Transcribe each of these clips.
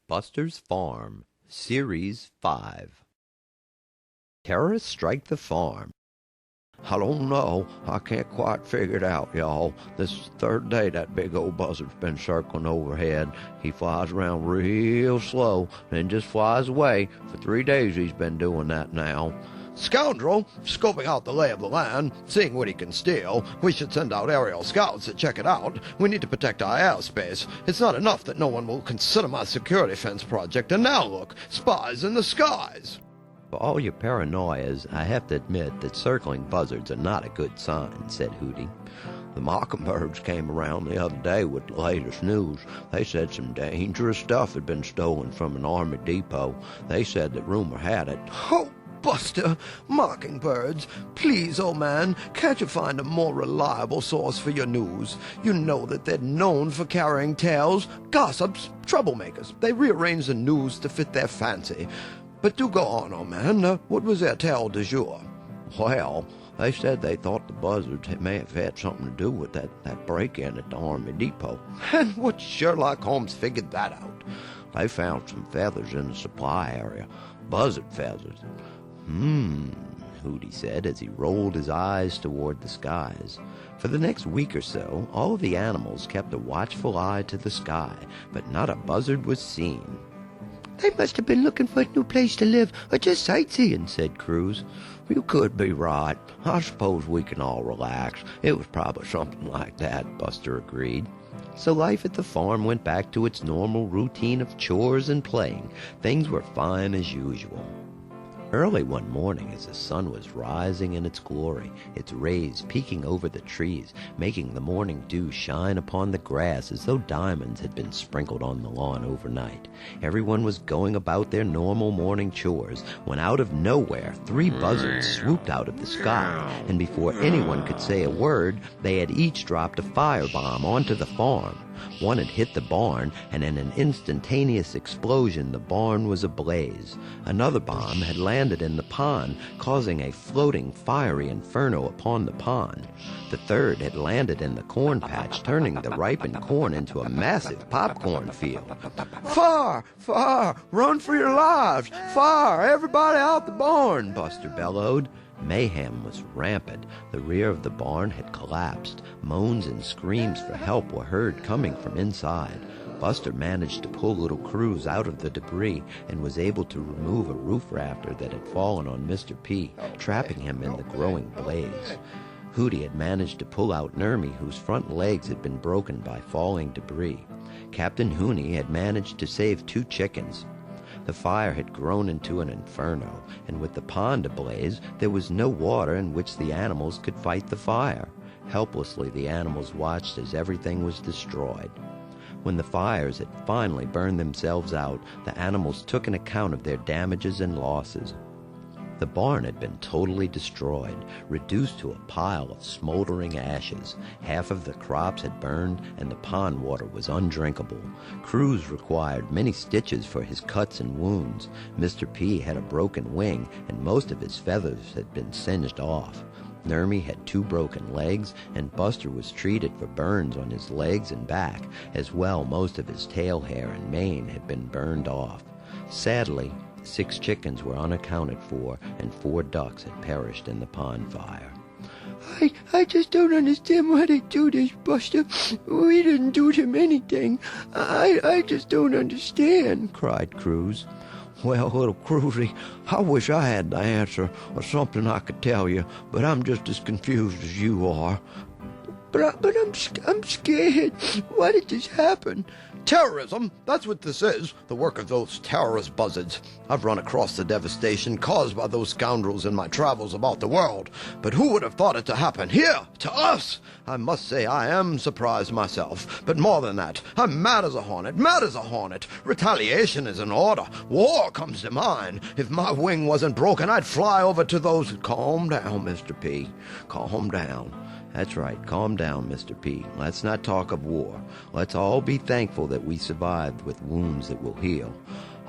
Buster's Farm, Series 5. Terrorists Strike the Farm. I don't know. I can't quite figure it out, y'all. This is the third day that big old buzzard's been circling overhead. He flies around real slow, then just flies away. For 3 days he's been doing that now. Scoundrel, scoping out the lay of the land, seeing what he can steal. We should send out aerial scouts to check it out. We need to protect our airspace. It's not enough that no one will consider my security fence project, and now look, spies in the skies. For all your paranoias, I have to admit that circling buzzards are not a good sign, said Hooty. The mockingbirds came around the other day with the latest news. They said some dangerous stuff had been stolen from an army depot. They said that rumor had it. Oh, Buster, mockingbirds, please, old man, can't you find a more reliable source for your news? You know that they're known for carrying tales, gossips, troublemakers. They rearrange the news to fit their fancy. But do go on, old man. What was their tale du jour? Well, they said they thought the buzzards may have had something to do with that break-in at the Army Depot. And what Sherlock Holmes figured that out? They found some feathers in the supply area. Buzzard feathers. Hooty said as he rolled his eyes toward the skies. For the next week or so, all of the animals kept a watchful eye to the sky, but not a buzzard was seen. They must have been looking for a new place to live, or just sightseeing, said Cruz. You could be right. I suppose we can all relax. It was probably something like that, Buster agreed. So life at the farm went back to its normal routine of chores and playing. Things were fine as usual. Early one morning, as the sun was rising in its glory, its rays peeking over the trees, making the morning dew shine upon the grass as though diamonds had been sprinkled on the lawn overnight, everyone was going about their normal morning chores when out of nowhere 3 buzzards swooped out of the sky, and before anyone could say a word, they had each dropped a firebomb onto the farm. One had hit the barn, and in an instantaneous explosion the barn was ablaze. Another bomb had landed in the pond, causing a floating fiery inferno upon the pond. The third had landed in the corn patch, turning the ripened corn into a massive popcorn field. Fire! Fire! Run for your lives! Fire! Everybody out the barn! Buster bellowed. Mayhem was rampant. The rear of the barn had collapsed. Moans and screams for help were heard coming from inside. Buster managed to pull little Cruz out of the debris and was able to remove a roof rafter that had fallen on Mr. P, trapping him in the growing blaze. Hooty had managed to pull out Nermy, whose front legs had been broken by falling debris. Captain Hooty had managed to save 2 chickens. The fire had grown into an inferno, and with the pond ablaze, there was no water in which the animals could fight the fire. Helplessly, the animals watched as everything was destroyed. When the fires had finally burned themselves out, the animals took an account of their damages and losses. The barn had been totally destroyed, reduced to a pile of smoldering ashes. Half of the crops had burned, and the pond water was undrinkable. Cruz required many stitches for his cuts and wounds. Mr. P had a broken wing, and most of his feathers had been singed off. Nermy had 2 broken legs, and Buster was treated for burns on his legs and back. As well, most of his tail hair and mane had been burned off. Sadly, 6 chickens were unaccounted for, and 4 ducks had perished in the pond fire. I just don't understand why they do this, Buster. We didn't do them anything. I just don't understand, cried Cruz. Well, little Cruzy, I wish I had the answer or something I could tell you, but I'm just as confused as you are. But I'm scared. Why did this happen? Terrorism, that's what this is, the work of those terrorist buzzards. I've run across the devastation caused by those scoundrels in my travels about the world, but who would have thought it to happen here, to us? I must say I am surprised myself, but more than that, I'm mad as a hornet, mad as a hornet. Retaliation is in order. War comes to mind. If my wing wasn't broken, I'd fly over to those... Calm down, Mr. P. Calm down. That's right, calm down, Mr. P. Let's not talk of war. Let's all be thankful that we survived with wounds that will heal.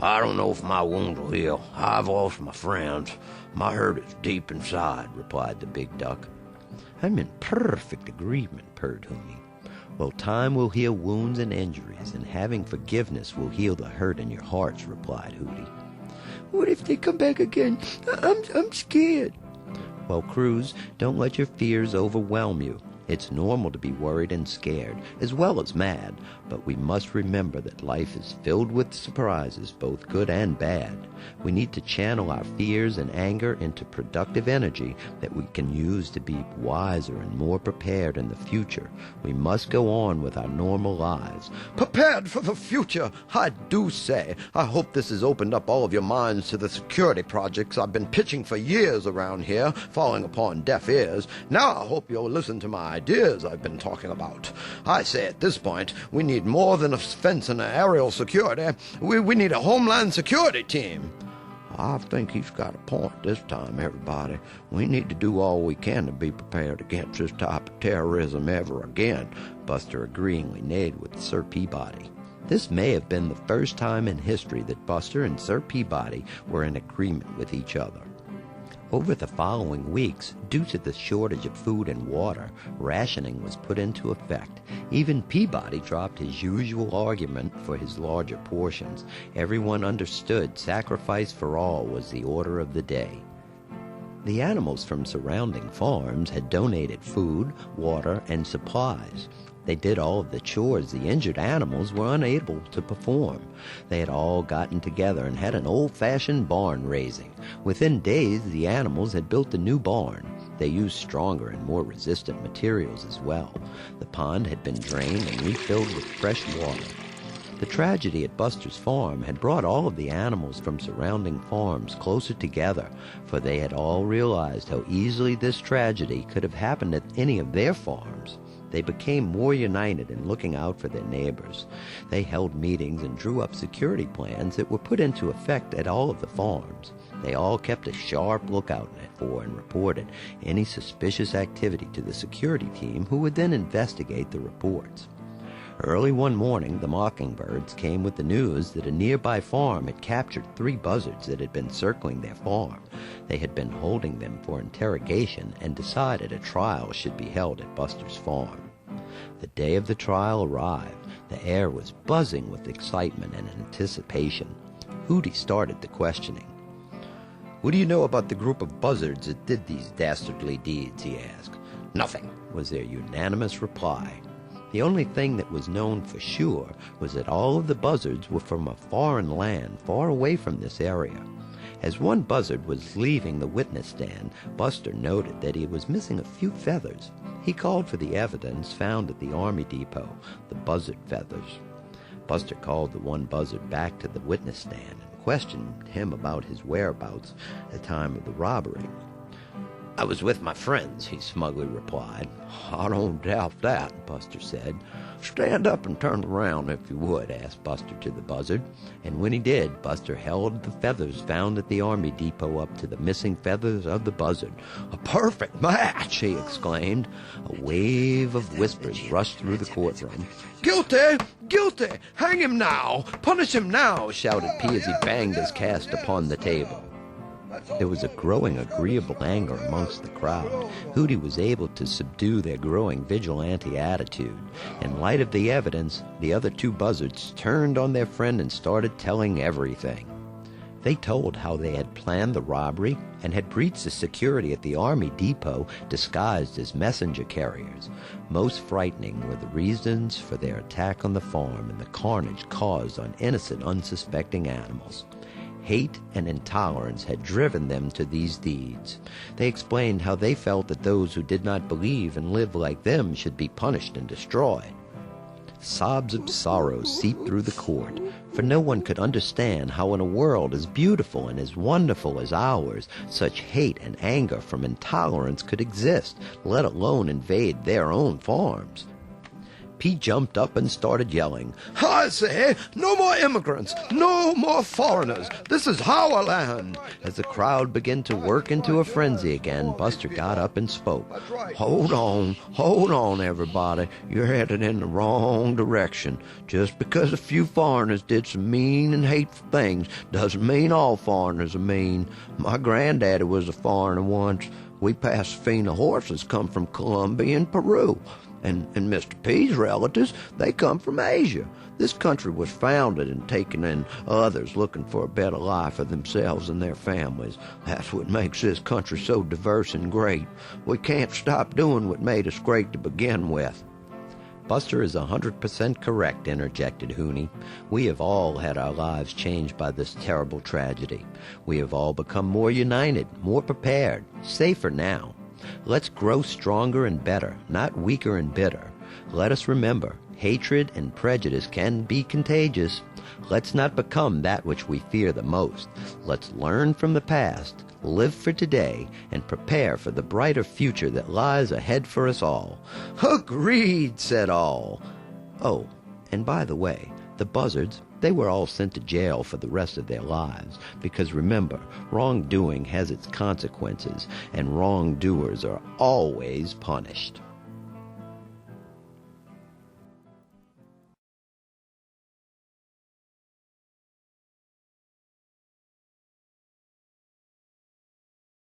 I don't know if my wounds will heal. I've lost my friends. My hurt is deep inside, replied the big duck. I'm in perfect agreement, purred Hooty. Well, time will heal wounds and injuries, and having forgiveness will heal the hurt in your hearts, replied Hooty. What if they come back again? I'm scared. Well, Cruz, don't let your fears overwhelm you. It's normal to be worried and scared, as well as mad, but we must remember that life is filled with surprises, both good and bad. We need to channel our fears and anger into productive energy that we can use to be wiser and more prepared in the future. We must go on with our normal lives. Prepared for the future, I do say. I hope this has opened up all of your minds to the security projects I've been pitching for years around here, falling upon deaf ears. Now I hope you'll listen to my ideas I've been talking about. I say at this point, we need more than a fence and aerial security. We need a homeland security team. I think he's got a point this time, everybody. We need to do all we can to be prepared against this type of terrorism ever again. Buster agreeingly neighed with Sir Peabody. This may have been the first time in history that Buster and Sir Peabody were in agreement with each other. Over the following weeks, due to the shortage of food and water, rationing was put into effect. Even Peabody dropped his usual argument for his larger portions. Everyone understood sacrifice for all was the order of the day. The animals from surrounding farms had donated food, water, and supplies. They did all of the chores the injured animals were unable to perform. They had all gotten together and had an old-fashioned barn raising. Within days, the animals had built a new barn. They used stronger and more resistant materials as well. The pond had been drained and refilled with fresh water. The tragedy at Buster's farm had brought all of the animals from surrounding farms closer together, for they had all realized how easily this tragedy could have happened at any of their farms. They became more united in looking out for their neighbors. They held meetings and drew up security plans that were put into effect at all of the farms. They all kept a sharp lookout for and reported any suspicious activity to the security team, who would then investigate the reports. Early one morning, the Mockingbirds came with the news that a nearby farm had captured 3 buzzards that had been circling their farm. They had been holding them for interrogation and decided a trial should be held at Buster's farm. The day of the trial arrived. The air was buzzing with excitement and anticipation. Hooty started the questioning. What do you know about the group of buzzards that did these dastardly deeds, he asked. Nothing, was their unanimous reply. The only thing that was known for sure was that all of the buzzards were from a foreign land far away from this area. As one buzzard was leaving the witness stand, Buster noted that he was missing a few feathers. He called for the evidence found at the Army Depot, the buzzard feathers. Buster called the one buzzard back to the witness stand and questioned him about his whereabouts at the time of the robbery. I was with my friends, he smugly replied. I don't doubt that, Buster said. Stand up and turn around, if you would, asked Buster to the buzzard. And when he did, Buster held the feathers found at the Army Depot up to the missing feathers of the buzzard. A perfect match, he exclaimed. A wave of whispers rushed through the courtroom. Guilty! Guilty! Hang him now! Punish him now! Shouted P as he banged his cast upon the table. There was a growing agreeable anger amongst the crowd. Hooty was able to subdue their growing vigilante attitude. In light of the evidence, the other 2 buzzards turned on their friend and started telling everything. They told how they had planned the robbery and had breached the security at the Army Depot disguised as messenger carriers. Most frightening were the reasons for their attack on the farm and the carnage caused on innocent, unsuspecting animals. Hate and intolerance had driven them to these deeds. They explained how they felt that those who did not believe and live like them should be punished and destroyed. Sobs of sorrow seeped through the court, for no one could understand how in a world as beautiful and as wonderful as ours, such hate and anger from intolerance could exist, let alone invade their own farms. Pete jumped up and started yelling, I say, no more immigrants, no more foreigners. This is our land. As the crowd began to work into a frenzy again, Buster got up and spoke. Hold on, everybody. You're headed in the wrong direction. Just because a few foreigners did some mean and hateful things doesn't mean all foreigners are mean. My granddaddy was a foreigner once. We Pasadena horses come from Colombia and Peru. And Mr. P's relatives, they come from Asia. This country was founded and taken in others looking for a better life for themselves and their families. That's what makes this country so diverse and great. We can't stop doing what made us great to begin with. Buster is 100% correct, interjected Hooney. We have all had our lives changed by this terrible tragedy. We have all become more united, more prepared, safer now. Let's grow stronger and better, not weaker and bitter. Let us remember, hatred and prejudice can be contagious. Let's not become that which we fear the most. Let's learn from the past, live for today, and prepare for the brighter future that lies ahead for us all. Agreed, said all. Oh, and by the way, the buzzards, they were all sent to jail for the rest of their lives, because remember, wrongdoing has its consequences, and wrongdoers are always punished.